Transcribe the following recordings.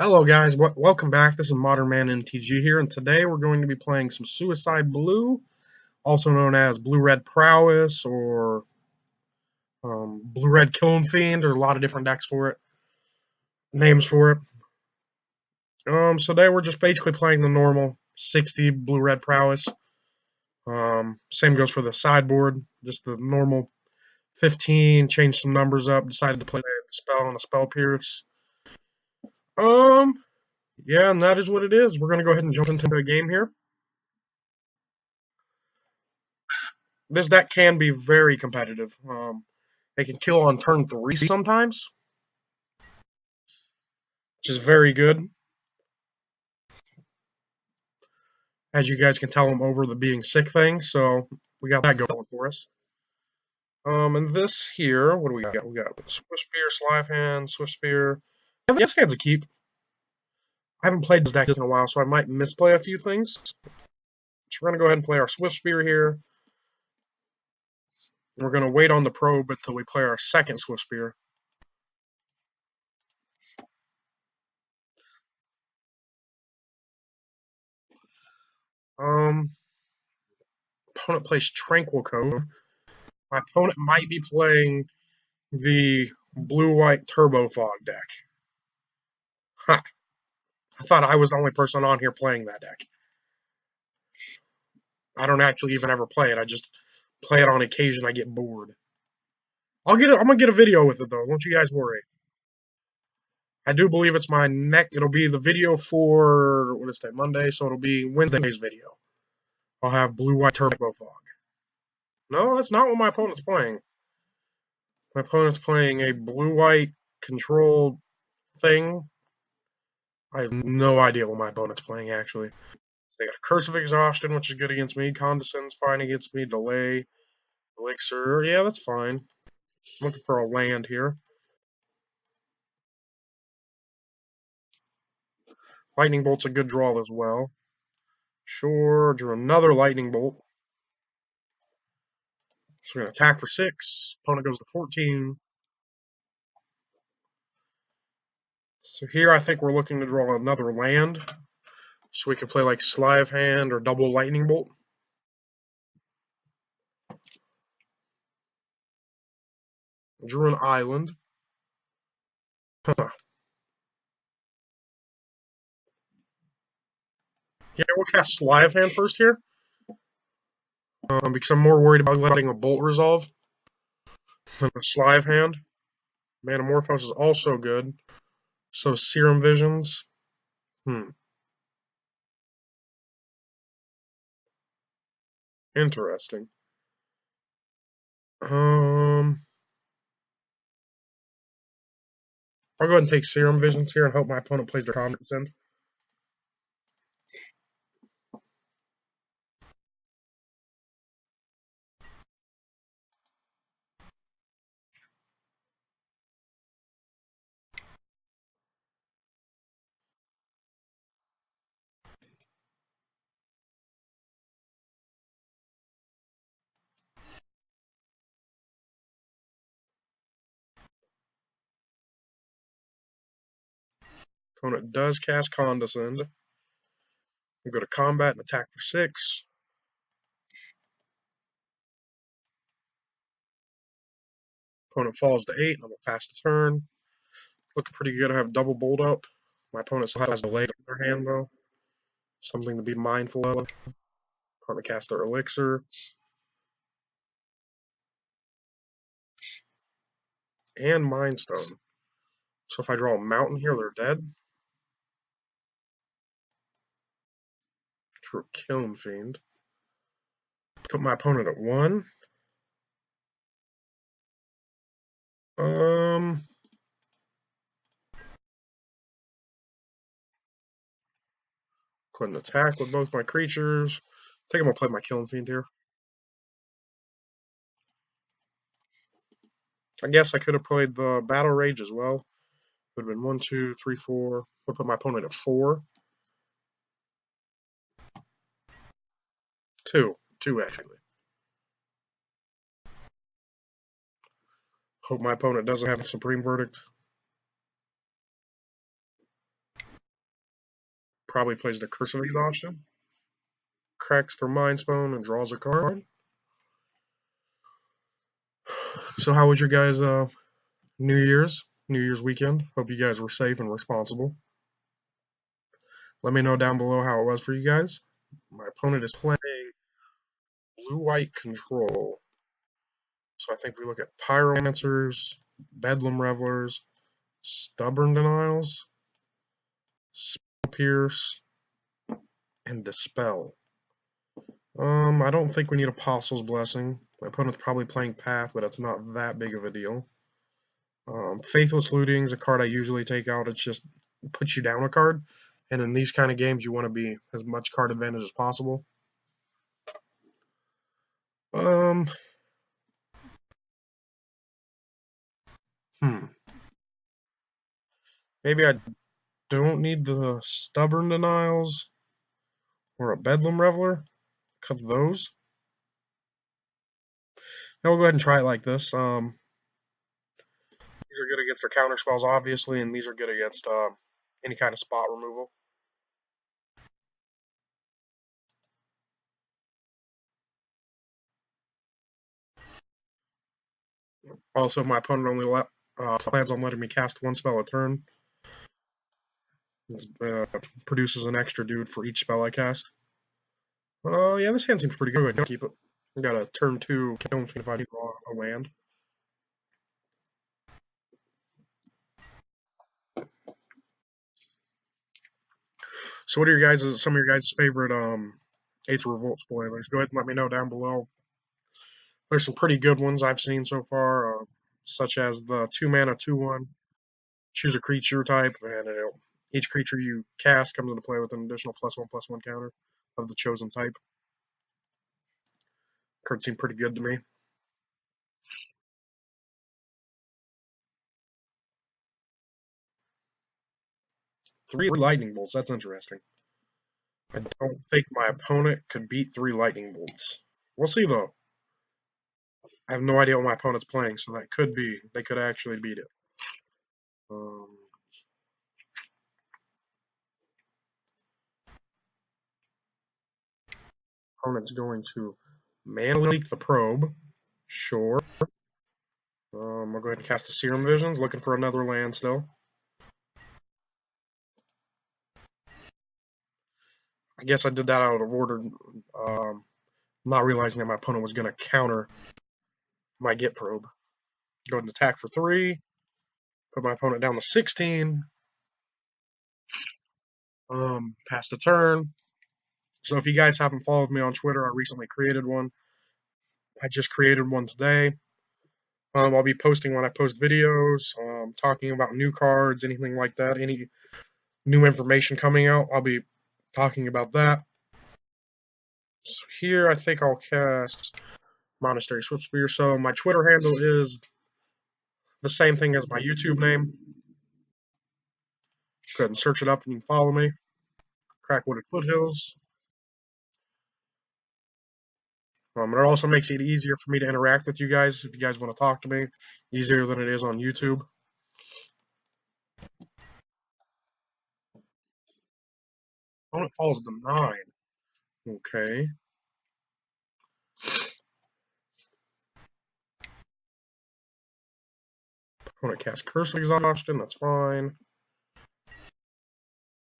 Hello guys, welcome back. This is Modern Man MTG here, and today we're going to be playing some Suicide Blue, also known as Blue-Red Prowess or Blue-Red Kiln Fiend. There are a lot of different decks for it, names for it. So today we're just basically playing the normal 60 Blue-Red Prowess. Same goes for the sideboard, just the normal 15, changed some numbers up, decided to play a spell and a spell pierce. Um, yeah, and that is what it is. We're going to go ahead and jump into the game here. This deck can be very competitive. They can kill on turn 3 sometimes, which is very good. As you guys can tell, I'm over the being sick thing, so we got that going for us. And this here, what do we got? We got Swift Spear, Slive Hand, Swift Spear. Yeah, this hand's a keep. I haven't played this deck in a while, so I might misplay a few things. So we're going to go ahead and play our Swift Spear here. We're going to wait on the probe until we play our second Swift Spear. Opponent plays Tranquil Cove. My opponent might be playing the blue-white Turbo Fog deck. Huh. I thought I was the only person on here playing that deck. I don't actually even ever play it. I just play it on occasion. I get bored. I'm gonna get a video with it though. Don't you guys worry. I do believe it's my it'll be the video for what is that, Monday, so it'll be Wednesday's video. I'll have blue-white Turbo Fog. No, that's not what my opponent's playing. My opponent's playing a blue-white control thing. I have no idea what my opponent's playing actually. They got a Curse of Exhaustion, which is good against me. Condescend's fine against me. Delay. Elixir. Yeah, that's fine. I'm looking for a land here. Lightning Bolt's a good draw as well. Sure, drew another Lightning Bolt. So we're going to attack for 6. Opponent goes to 14. So here I think we're looking to draw another land. So we can play like Slive Hand or double Lightning Bolt. Drew an island. Huh. Yeah, we'll cast Slive Hand first here. Because I'm more worried about letting a Bolt resolve than a Slive Hand. Manamorphose is also good. So Serum Visions. Interesting. I'll go ahead and take Serum Visions here and hope my opponent plays their Condescend. Opponent does cast Condescend. We'll go to combat and attack for 6. Opponent falls to 8. I'm going to pass the turn. Looking pretty good. I have double bolt up. My opponent still has delay in their hand, though. Something to be mindful of. Opponent casts their Elixir. And Mind Stone. So if I draw a mountain here, they're dead. True Kiln Fiend. Put my opponent at 1. Go ahead and attack with both my creatures. I think I'm going to play my Kiln Fiend here. I guess I could have played the Battle Rage as well. Would have been 1, 2, 3, 4. Would put my opponent at 4. 2. 2, actually. Hope my opponent doesn't have a Supreme Verdict. Probably plays the Curse of Exhaustion. Cracks their Mind Stone and draws a card. So how was your guys' New Year's weekend? Hope you guys were safe and responsible. Let me know down below how it was for you guys. My opponent is playing blue-white control. So I think we look at Pyromancers, Bedlam Revelers, Stubborn Denials, Spell Pierce, and Dispel. I don't think we need Apostle's Blessing. My opponent's probably playing Path, but it's not that big of a deal. Faithless Looting is a card I usually take out. It's just puts you down a card. And in these kind of games, you want to be as much card advantage as possible. Um, Maybe I don't need the Stubborn Denials or a Bedlam Reveler. Cut those. Now we'll go ahead and try it like this. These are good against their counter spells, obviously, and these are good against any kind of spot removal. Also, my opponent only plans on letting me cast one spell a turn. It produces an extra dude for each spell I cast. Yeah, this hand seems pretty good. I'll keep it. I got a turn 2 kill me if I need a land. So what are some of your guys' favorite Eighth Revolt spoilers? Go ahead and let me know down below. There's some pretty good ones I've seen so far, such as the 2-mana 2/1. Choose a creature type, and each creature you cast comes into play with an additional +1/+1 counter of the chosen type. Card seemed pretty good to me. Three lightning bolts. That's interesting. I don't think my opponent could beat 3 lightning bolts. We'll see though. I have no idea what my opponent's playing, so that could be they could actually beat it. Opponent's going to Mana Leak the Probe. Sure. I'll go ahead and cast the Serum Visions, looking for another land still. I guess I did that out of order, not realizing that my opponent was going to counter my Get Probe. Go ahead and attack for 3. Put my opponent down to 16. Pass the turn. So if you guys haven't followed me on Twitter, I recently created one. I just created one today. I'll be posting when I post videos, talking about new cards, anything like that, any new information coming out. I'll be talking about that. So here I think I'll cast Monastery Swiftspear. So my Twitter handle is the same thing as my YouTube name. Go ahead and search it up and you can follow me. Crackwooded Foothills. It also makes it easier for me to interact with you guys if you guys want to talk to me. Easier than it is on YouTube. Opponent falls to 9. Okay. Opponent casts Curse of Exhaustion. That's fine.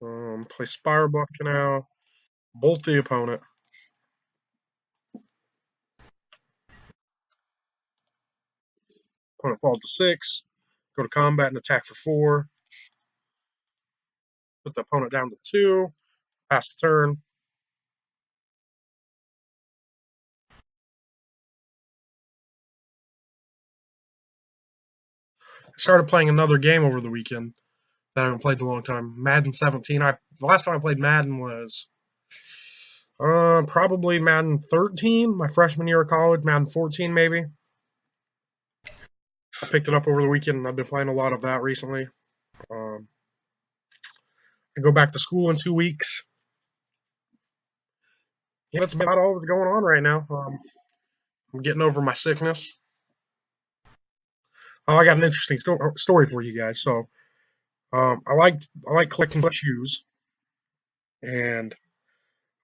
Play Spire Bluff Canal. Bolt the opponent. Opponent falls to 6. Go to combat and attack for 4. Put the opponent down to 2. Pass the turn. I started playing another game over the weekend that I haven't played in a long time. Madden 17. The last time I played Madden was probably Madden 13, my freshman year of college. Madden 14 maybe. I picked it up over the weekend and I've been playing a lot of that recently. I go back to school in 2 weeks. Yeah, that's about all that's going on right now. I'm getting over my sickness. Oh, I got an interesting story for you guys. So, I like collecting shoes. and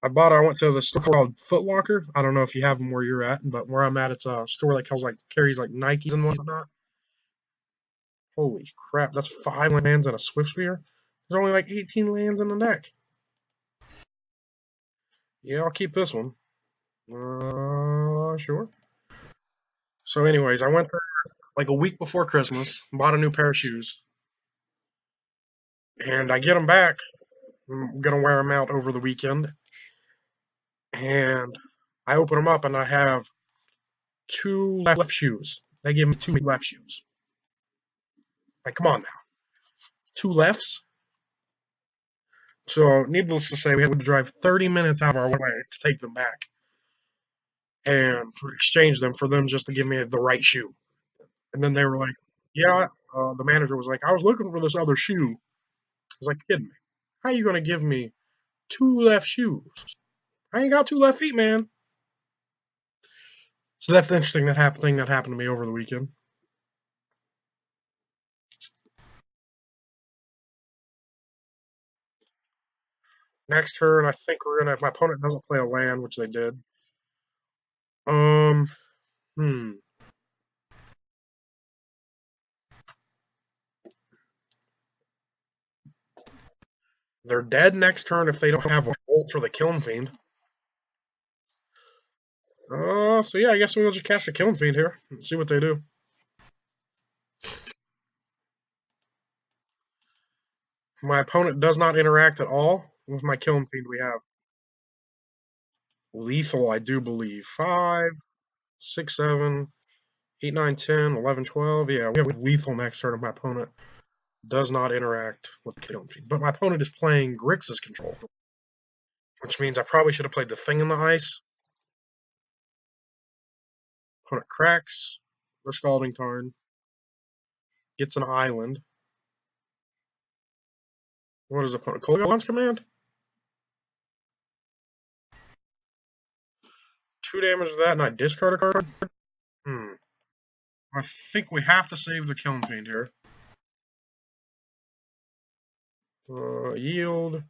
I went to the store called Foot Locker. I don't know if you have them where you're at, but where I'm at, it's a store that carries like Nikes and whatnot. Holy crap, that's 5 lands and a Swift Spear. There's only like 18 lands in the deck. Yeah, I'll keep this one. Sure. So anyways, I went there like a week before Christmas, bought a new pair of shoes, and I get them back. I'm gonna wear them out over the weekend, and I open them up and I have 2 left shoes. They gave me 2 left shoes. Like, come on now, 2 lefts. So, needless to say, we had to drive 30 minutes out of our way to take them back and exchange them for them just to give me the right shoe. And then they were like, "Yeah," the manager was like, "I was looking for this other shoe." I was like, "Kidding me? How are you gonna give me 2 left shoes? I ain't got 2 left feet, man." So that's the interesting thing that happened to me over the weekend. Next turn, I think if my opponent doesn't play a land, which they did. Um, hmm. They're dead next turn if they don't have a bolt for the Kiln Fiend. So yeah, I guess we'll just cast a Kiln Fiend here and see what they do. My opponent does not interact at all with my Kiln Fiend. We have lethal, I do believe. 5, 6, 7, 8, 9, 10, 11, 12. Yeah, we have lethal next turn if my opponent does not interact with the Kiln Fiend. But my opponent is playing Grixis control, which means I probably should have played the Thing in the Ice. Opponent cracks. Or Scalding Tarn. Gets an island. What is opponent? Kolaghan's command? 2 damage to that, and I discard a card? I think we have to save the Kiln Fiend here. Yield.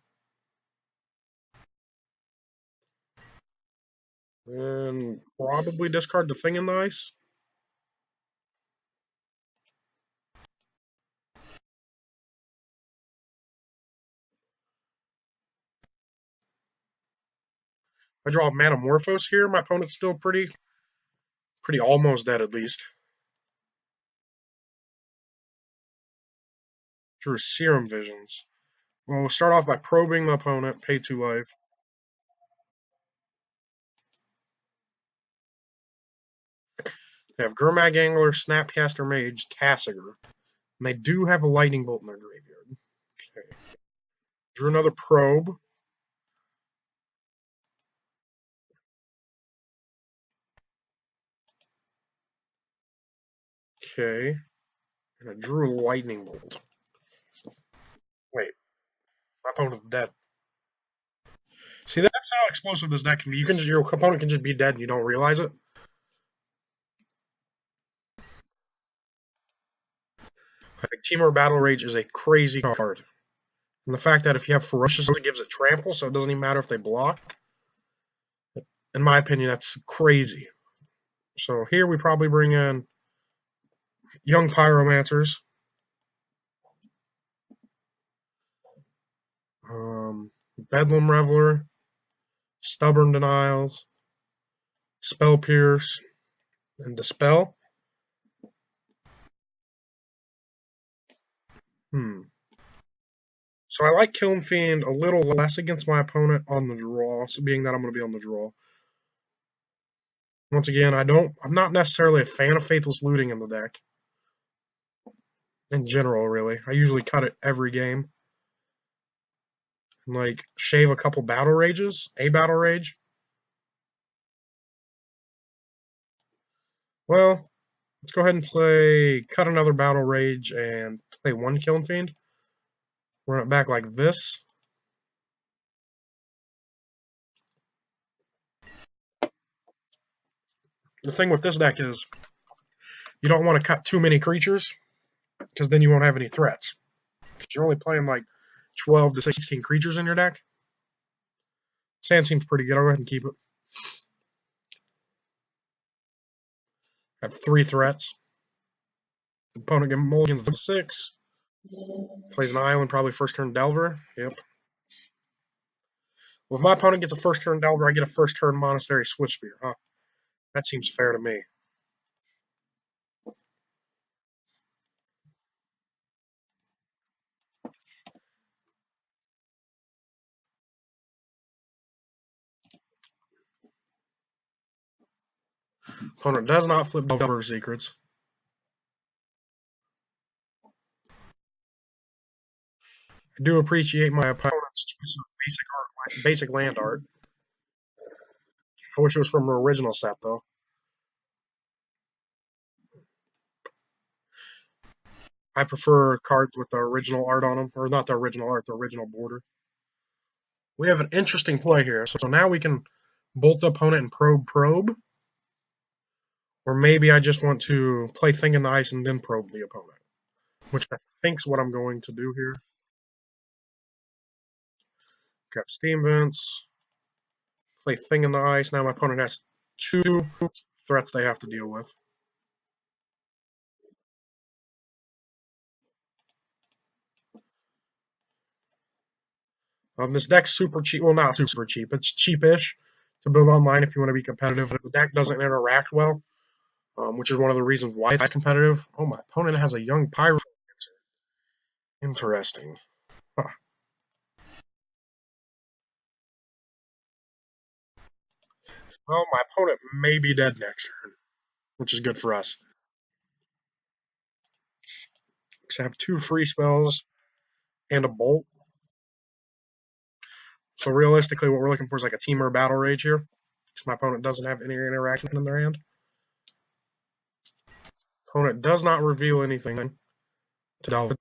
And probably discard the Thing in the Ice. I draw Manamorphose here. My opponent's still pretty almost dead at least. Drew Serum Visions. Well, we'll start off by probing the opponent, pay 2 life. They have Gurmag Angler, Snapcaster Mage, Tassiger. And they do have a Lightning Bolt in their graveyard. Okay. Drew another probe. Okay. And I drew a Lightning Bolt. Wait. My opponent's dead. See, that's how explosive this deck can be. Your opponent can just be dead and you don't realize it. Like, Temur Battle Rage is a crazy card. And the fact that if you have Ferocious, it gives it trample, so it doesn't even matter if they block. In my opinion, that's crazy. So here we probably bring in Young Pyromancers. Bedlam Reveler. Stubborn Denials. Spell Pierce. And Dispel. So I like Kiln Fiend a little less against my opponent on the draw, so being that I'm going to be on the draw. Once again, I'm not necessarily a fan of Faithless Looting in the deck. In general, really. I usually cut it every game. And, like, shave a couple Battle Rages. A Battle Rage. Well, let's go ahead and cut another Battle Rage and play 1 Kiln Fiend. Run it back like this. The thing with this deck is you don't want to cut too many creatures because then you won't have any threats. Because you're only playing like 12 to 16 creatures in your deck. Stand seems pretty good. I'll go ahead and keep it. I have 3 threats. Opponent gets mulligans to 6. Plays an island, probably first turn Delver. Yep. Well, if my opponent gets a first turn Delver, I get a first turn Monastery Switchspear. Huh. That seems fair to me. Opponent does not flip Delver Secrets. I do appreciate my opponent's choice of basic land art. I wish it was from her original set, though. I prefer cards with the original art on them, or not the original art, the original border. We have an interesting play here. So now we can bolt the opponent and probe. Or maybe I just want to play Thing in the Ice and then probe the opponent, which I think's what I'm going to do here. Got Steam Vents. Play Thing in the Ice. Now my opponent has 2 threats they have to deal with. This deck's super cheap. Well, not super cheap. It's cheapish to build online if you want to be competitive. But the deck doesn't interact well, which is one of the reasons why it's competitive. Oh, my opponent has a young Pyro. Interesting. Huh. Well, my opponent may be dead next turn, which is good for us. Because I have 2 free spells and a bolt. So realistically, what we're looking for is like a Team or Battle Rage here. Because my opponent doesn't have any interaction in their hand. Opponent does not reveal anything to Delver.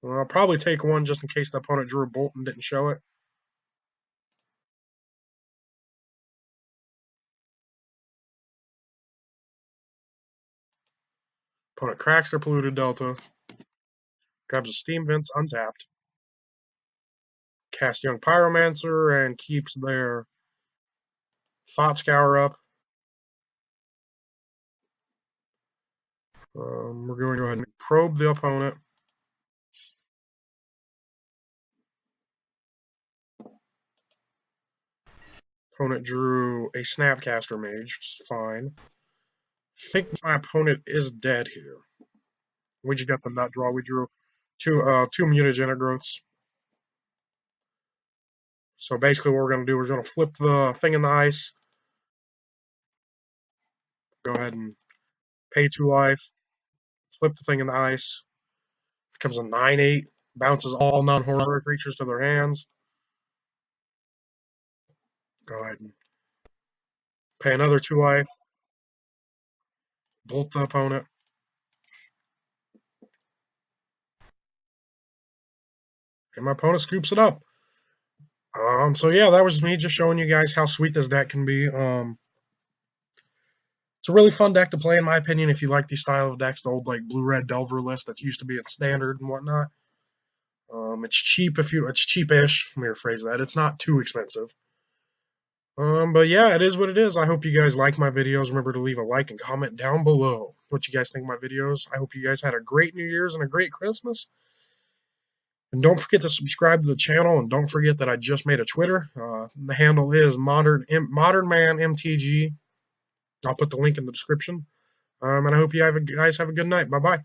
Well, I'll probably take 1 just in case the opponent drew a bolt and didn't show it. Opponent cracks their Polluted Delta. Grabs a Steam Vents untapped. Cast Young Pyromancer and keeps their Thought Scour up. We're going to go ahead and probe the opponent. Opponent drew a Snapcaster Mage, which is fine. I think my opponent is dead here. We just got the nut draw. We drew two mutagenic growths. So basically what we're going to do is we're going to flip the Thing in the Ice. Go ahead and pay 2 life. Flip the Thing in the Ice. Becomes a 9/8. Bounces all non-horror creatures to their hands. Go ahead and pay another 2 life. Bolt the opponent. And my opponent scoops it up. So yeah, that was me just showing you guys how sweet this deck can be. It's a really fun deck to play, in my opinion, if you like these style of decks, the old like blue-red Delver list that used to be in standard and whatnot. It's cheap it's cheapish. Let me rephrase that. It's not too expensive. But yeah, it is what it is. I hope you guys like my videos. Remember to leave a like and comment down below what you guys think of my videos. I hope you guys had a great New Year's and a great Christmas. And don't forget to subscribe to the channel, and don't forget that I just made a Twitter. The handle is Modern Man MTG. I'll put the link in the description. And I hope you guys have a good night. Bye-bye.